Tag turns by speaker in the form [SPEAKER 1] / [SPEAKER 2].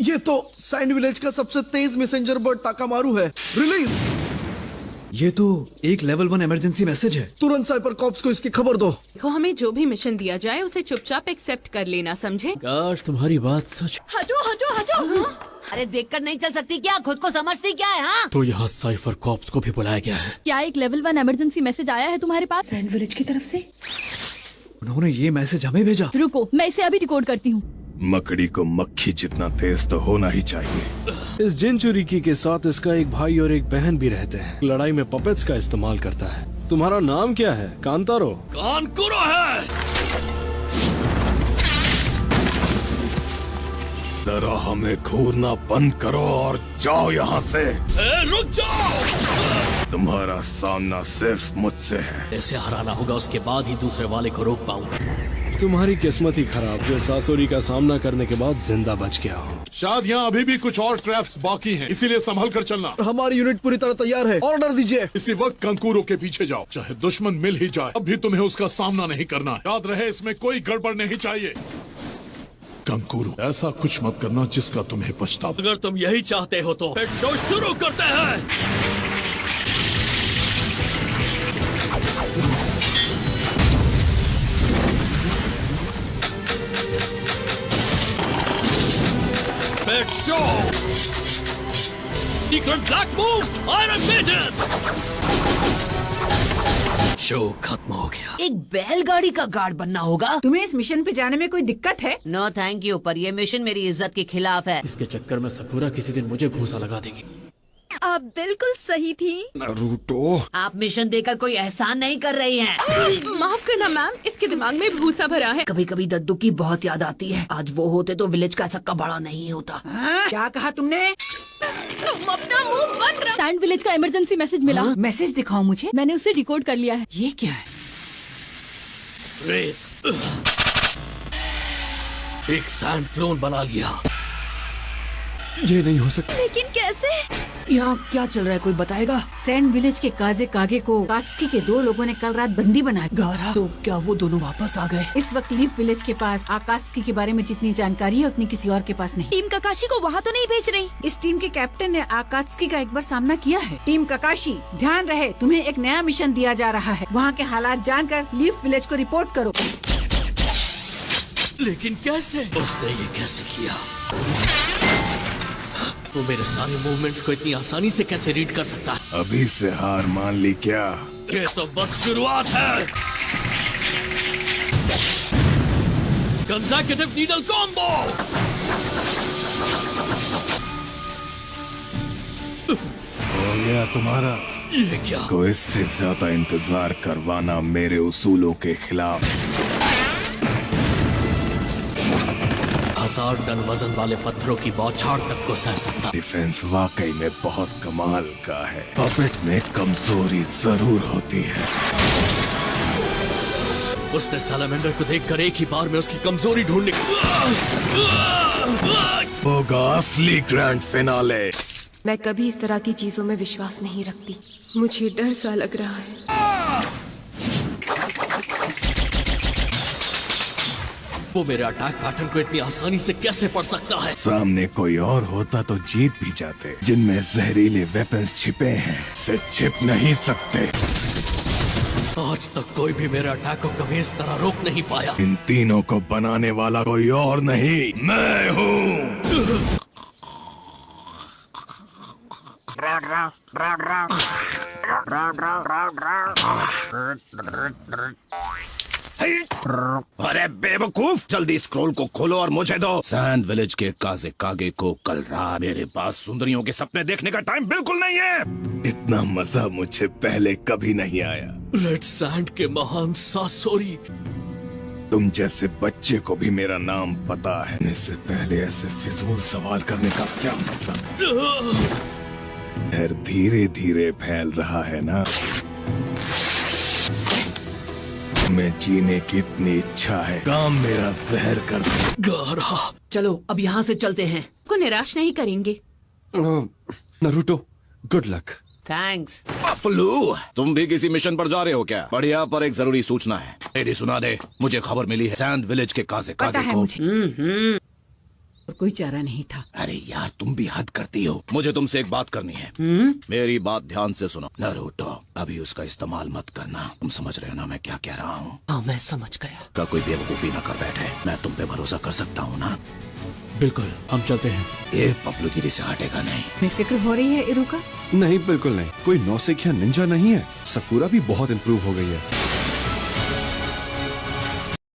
[SPEAKER 1] ये तो sand village का सबसे तेज मैसेंजर बर्ड ताकामारू है। रिलीज।
[SPEAKER 2] ये तो एक लेवल 1 इमरजेंसी मैसेज है।
[SPEAKER 1] तुरंत साइपर कॉप्स को इसकी खबर दो।
[SPEAKER 3] देखो, हमें जो भी मिशन दिया जाए उसे चुपचाप एक्सेप्ट कर लेना, समझे?
[SPEAKER 4] काश तुम्हारी बात सच।
[SPEAKER 3] हटो हटो हटो।
[SPEAKER 5] अरे देखकर नहीं चल सकती क्या? खुद को समझती क्या है? हाँ,
[SPEAKER 4] तो यहाँ साइफर कॉप्स को भी बुलाया गया है।
[SPEAKER 6] क्या एक लेवल 1 इमरजेंसी मैसेज आया है तुम्हारे पास?
[SPEAKER 7] सैंड विलेज की तरफ से।
[SPEAKER 2] उन्होंने ये मैसेज हमें भेजा।
[SPEAKER 6] रुको, मैं इसे अभी डिकोड करती हूँ।
[SPEAKER 8] मकड़ी को मक्खी जितना तेज तो होना ही चाहिए।
[SPEAKER 9] इस जिनचुरिकी के साथ इसका एक भाई और एक बहन भी रहते हैं। लड़ाई में पपेट्स का इस्तेमाल करता है। तुम्हारा नाम क्या है? कांतारो।
[SPEAKER 4] कानकुरो है।
[SPEAKER 8] जरा हमें घूरना बंद करो और जाओ यहाँ से।
[SPEAKER 4] रुक जाओ।
[SPEAKER 8] तुम्हारा सामना सिर्फ मुझसे है।
[SPEAKER 4] ऐसे हराना होगा, उसके बाद ही दूसरे वाले को रोक पाऊंगा।
[SPEAKER 9] तुम्हारी किस्मत ही खराब जो सासुरी का सामना करने के बाद जिंदा बच गया हो।
[SPEAKER 10] शायद यहाँ अभी भी कुछ और ट्रैप्स बाकी हैं, इसीलिए संभल कर चलना।
[SPEAKER 1] हमारी यूनिट पूरी तरह तैयार है। ऑर्डर दीजिए।
[SPEAKER 10] इसी वक्त कंकूरो के पीछे जाओ, चाहे दुश्मन मिल ही जाए, अब भी तुम्हें उसका सामना नहीं करना है। याद रहे, इसमें कोई गड़बड़ नहीं चाहिए। कंकूरो, ऐसा कुछ मत करना जिसका तुम्हें पछतावा।
[SPEAKER 4] अगर तुम यही चाहते हो तो पेट शो शुरू करते हैं। Pet show. Secret black move, iron major. Show खत्म हो गया।
[SPEAKER 5] एक बैलगाड़ी का गार्ड बनना होगा।
[SPEAKER 7] तुम्हें इस मिशन पे जाने में कोई दिक्कत है?
[SPEAKER 5] नो थैंक यू, पर ये मिशन मेरी इज्जत के खिलाफ है।
[SPEAKER 4] इसके चक्कर में सकुरा किसी दिन मुझे भूसा लगा देगी।
[SPEAKER 6] आप बिल्कुल सही थी।
[SPEAKER 2] नारुतो।
[SPEAKER 5] आप मिशन देकर कोई एहसान नहीं कर रही हैं।
[SPEAKER 3] माफ करना मैम, इसके दिमाग में भूसा भरा है।
[SPEAKER 5] कभी कभी दद्दू की बहुत याद आती है। आज वो होते तो विलेज का सक्का बड़ा नहीं होता।
[SPEAKER 7] क्या कहा तुमने?
[SPEAKER 3] तुम अपना मुंह बंद रखो।
[SPEAKER 6] सैंड विलेज का इमरजेंसी मैसेज मिला।
[SPEAKER 7] मैसेज दिखाओ मुझे।
[SPEAKER 6] मैंने उसे डिकोड कर लिया है।
[SPEAKER 7] ये क्या है?
[SPEAKER 4] एक सैंड क्लोन बना लिया।
[SPEAKER 9] ये नहीं हो सकता।
[SPEAKER 6] लेकिन कैसे?
[SPEAKER 7] यहाँ क्या चल रहा है, कोई बताएगा? सैंड विलेज के काजे कागे को कात्सुकी के 2 लोगों ने कल रात बंदी बनाया। गारा, तो क्या वो दोनों वापस आ गए? इस वक्त लीफ विलेज के पास आकात्सुकी के बारे में जितनी जानकारी है उतनी किसी और के पास नहीं।
[SPEAKER 6] टीम ककाशी को वहाँ तो नहीं भेज रही?
[SPEAKER 7] इस टीम के कैप्टन ने आकात्सुकी का एक बार सामना किया है। टीम ककाशी, ध्यान रहे, तुम्हें एक नया मिशन दिया जा रहा है। वहाँ के हालात जानकर लीफ विलेज को रिपोर्ट करो।
[SPEAKER 4] लेकिन कैसे? उसने ये कैसे किया? वो मेरे सारे मूवमेंट्स को इतनी आसानी से कैसे रीड कर सकता है?
[SPEAKER 8] अभी से हार मान ली क्या?
[SPEAKER 4] ये तो बस शुरुआत है। Consecutive needle combo.
[SPEAKER 8] हो गया तुम्हारा?
[SPEAKER 4] ये क्या?
[SPEAKER 8] को इससे ज्यादा इंतजार करवाना मेरे उसूलों के खिलाफ।
[SPEAKER 4] 1000 टन वजन वाले पत्थरों की बौछार तक को सह सकता।
[SPEAKER 8] डिफेंस वाकई में बहुत कमाल का है। पपेट में कमजोरी जरूर होती है।
[SPEAKER 4] उसने सैलमेंडर को देखकर एक ही बार में उसकी कमजोरी ढूंढने
[SPEAKER 8] होगा असली ग्रैंड फिनाले।
[SPEAKER 11] मैं कभी इस तरह की चीजों में विश्वास नहीं रखती। मुझे डर सा लग रहा है।
[SPEAKER 4] वो मेरे अटैक पैटर्न को इतनी आसानी से कैसे पढ़ सकता है?
[SPEAKER 8] सामने कोई और होता तो जीत भी जाते। जिनमें जहरीले वेपन्स छिपे हैं, से छिप नहीं सकते।
[SPEAKER 4] आज तक कोई भी मेरे अटैक को कभी इस तरह रोक नहीं पाया।
[SPEAKER 8] इन तीनों को बनाने वाला कोई और नहीं, मैं हूँ।
[SPEAKER 12] अरे बेवकूफ, जल्दी स्क्रोल को खोलो और मुझे दो। सैंड विलेज के काजे कागे को कल रात मेरे पास सुंदरियों के सपने देखने का टाइम बिल्कुल नहीं है।
[SPEAKER 8] इतना मजा मुझे पहले कभी नहीं आया।
[SPEAKER 4] रेड सैंड के महान सासोरी।
[SPEAKER 8] तुम जैसे बच्चे को भी मेरा नाम पता है। इससे पहले ऐसे फिजूल सवाल करने का क्या मतलब? डर धीरे धीरे फैल रहा है ना। मैं जीने की इतनी इच्छा है, काम मेरा जहर कर
[SPEAKER 4] गारा।
[SPEAKER 5] चलो अब यहाँ से चलते हैं।
[SPEAKER 3] को निराश नहीं करेंगे।
[SPEAKER 9] Naruto, good luck.
[SPEAKER 5] Thanks.
[SPEAKER 12] Pappu, तुम भी किसी मिशन पर जा रहे हो क्या? बढ़िया, पर एक जरूरी सूचना है। मेरी सुना दे, मुझे खबर मिली है सैंड विलेज के काजे
[SPEAKER 7] पता
[SPEAKER 12] कागे
[SPEAKER 7] है
[SPEAKER 12] को।
[SPEAKER 7] मुझे। कोई चारा नहीं था।
[SPEAKER 12] अरे यार तुम भी हद करती हो। मुझे तुमसे एक बात करनी है। मेरी बात ध्यान से सुनो। नारुतो, अभी उसका इस्तेमाल मत करना। तुम समझ रहे हो ना मैं क्या कह रहा हूँ?
[SPEAKER 5] हाँ मैं समझ गया।
[SPEAKER 12] का कोई बेवकूफी न कर बैठे। मैं तुम पे भरोसा कर सकता हूँ ना?
[SPEAKER 4] बिल्कुल, हम चलते हैं।
[SPEAKER 12] ये पपलूगिरी से हटेगा नहीं।
[SPEAKER 7] बेफिक्र हो रही है इरुका?
[SPEAKER 8] नहीं, बिल्कुल नहीं। कोई नौसिखिया निंजा नहीं है। सकुरा भी बहुत इम्प्रूव हो गई है।